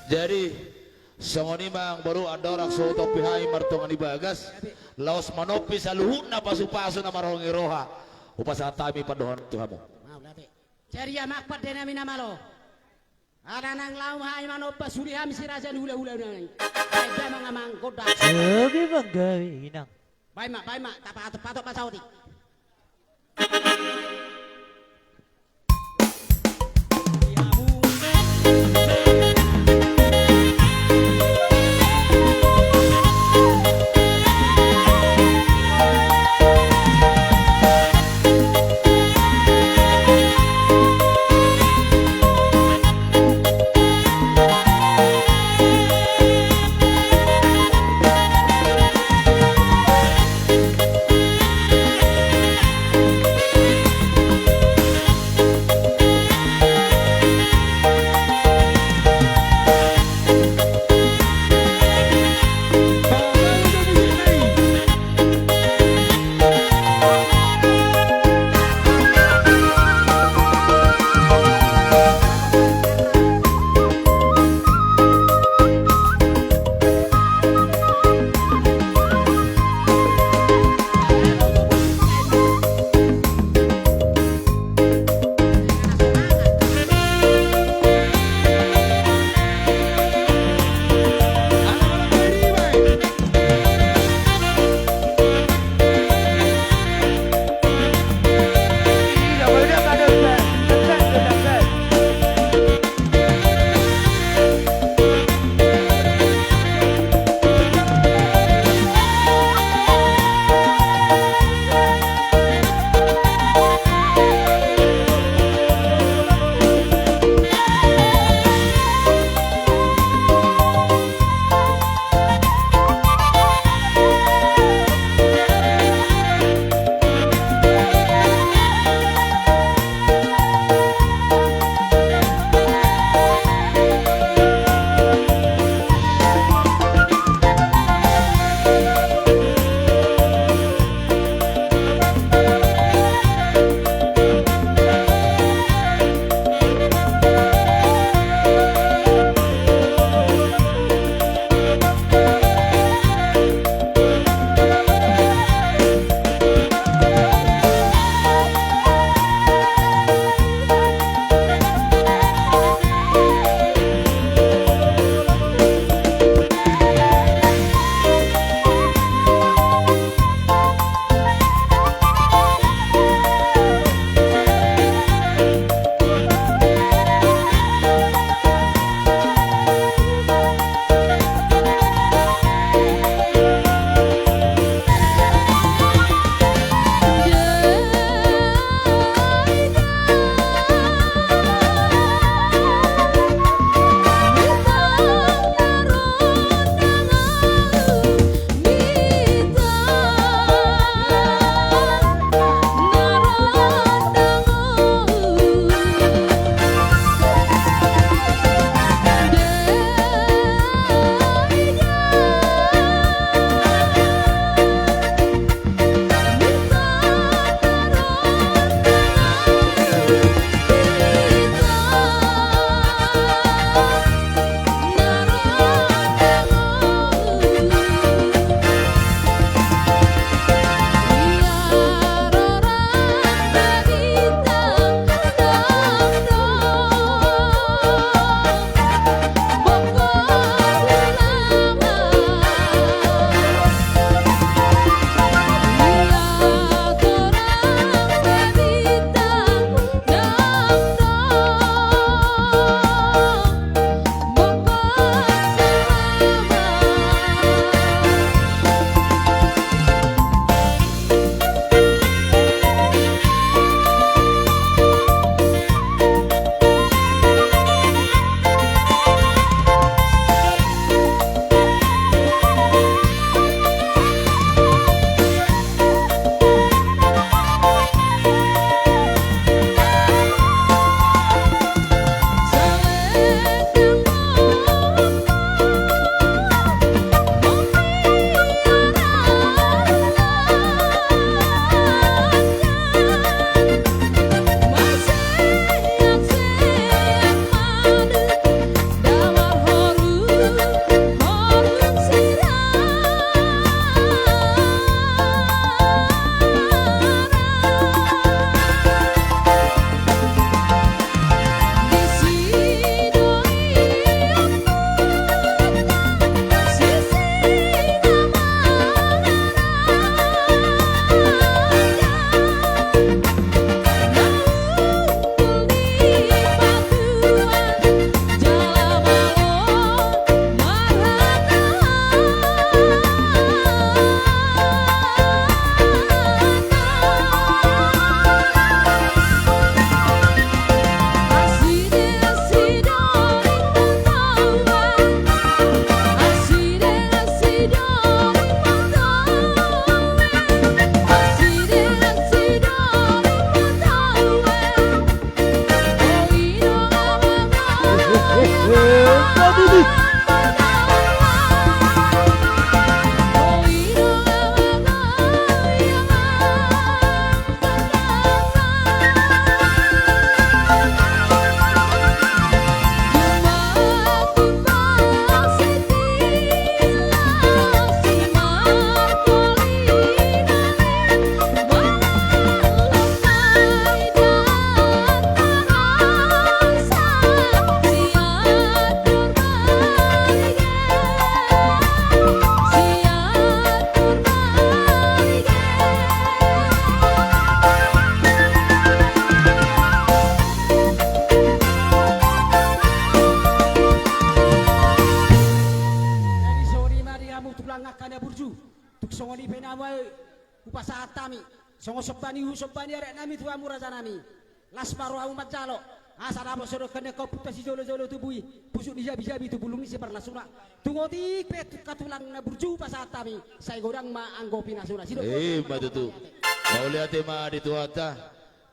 Jadi sangoni mang baru ada orang so topi hai martongan ibagas laos manopi sa luhut na pasu-pasu na marong iroha upasa tami padohon Tuhanmu. Mau lati. Ceria makpat dena mina malo. Ada nang lau hai manopa suri ham si raja hula-hula nang. Ai dia mangamang kodak. Sabi bang gawin Bai mak patok pasauti. Jadi sori mari kamu tulang ngakana burju. Tuk songoni penawa upasa atami. Songo sobani arek nami tuamu raja nami. Las paro umat calo. Asal apa soro kene kau putas jolo tubui. Busuk dijabi-jabi tu bulung isi parnasuna. Tungoti pet katulang na burju upasa atami. Saya godang ma anggopi nasuna. Matutu. Mau lihat ma di tuata.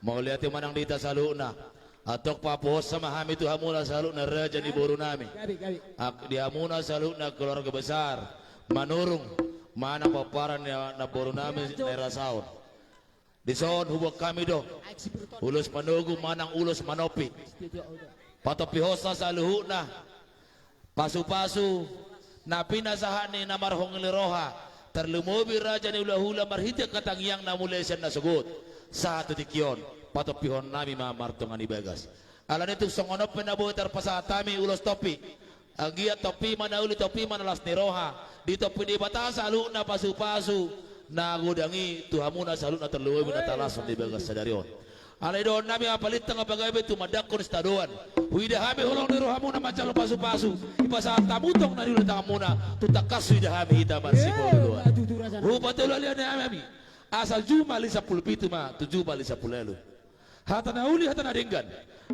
Mau lihat manang dita saluna. Atok papos sama hami tu hamuna saluna raja ni boru nami. Gabi. Di hamuna saluna keluarga besar. Manurung mana paparan na boru nami daerah saun. Di saun hubok kami do. Ulus manugu manang ulus manopi. Patopihosa sa luhuna. Pasu-pasu na pinasahani na marhong liroha. Terlumubi raja ni hula-hula marhita katangyang na mulesan na sugot. Sa tutikyon. Patopihon nami mamartongan ibagas. Alam nito songonop na buetar pasatami ulos topi. Agia topi mana uli topi mana las niroha. Dito pinibata sa na pasu-pasu na gudangi tuhamuna sa na terluwi na talason ibagas sa darion. Alay doon nami apalit nga bagay tumadakon staduan. Huida hami hulong niroha muna macalo pasu-pasu. Ipasatamutong na rin na muna tutakas huida hami hitaman si Poluan. Rupatuloy liyan ni hami. Asal juma lisa pulpitu ma tujuh bali sa pulelo. Hata na uli hata na ringgan.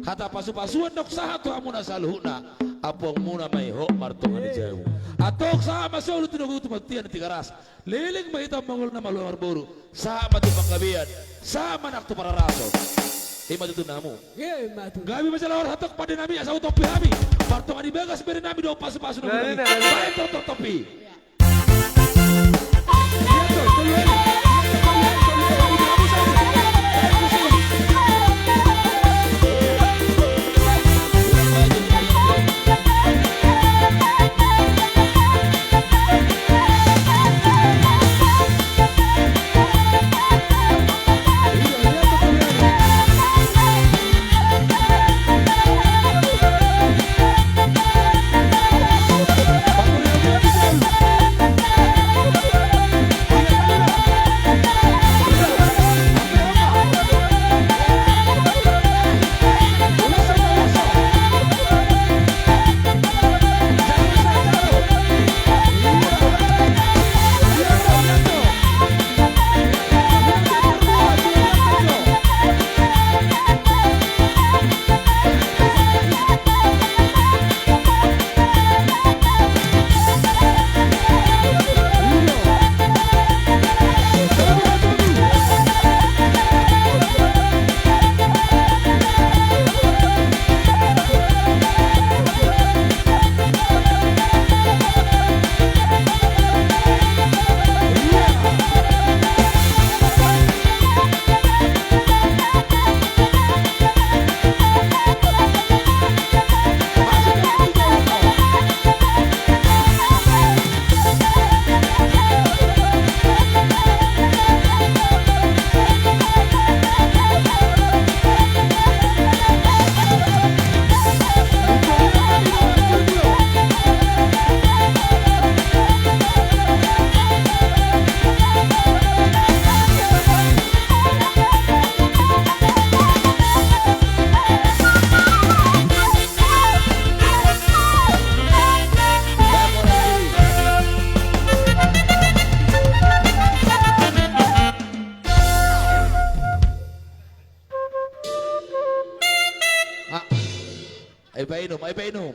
Hata pasu-pasuan dok saha tu amuna saluhuna. Apong muna may ho martongan ni jawu. Atok saha masolo tinugu tumatian 3 ras. Liling mahitang mangul na maluar boru. Saha mati pangkabian. Saha manak tu para raso. Ima tu namu. Gabi masalah hatok pada nami asal topi hami. Martongan di bagas beri nami do pasu-pasu nami. Baik topi. Ay painom.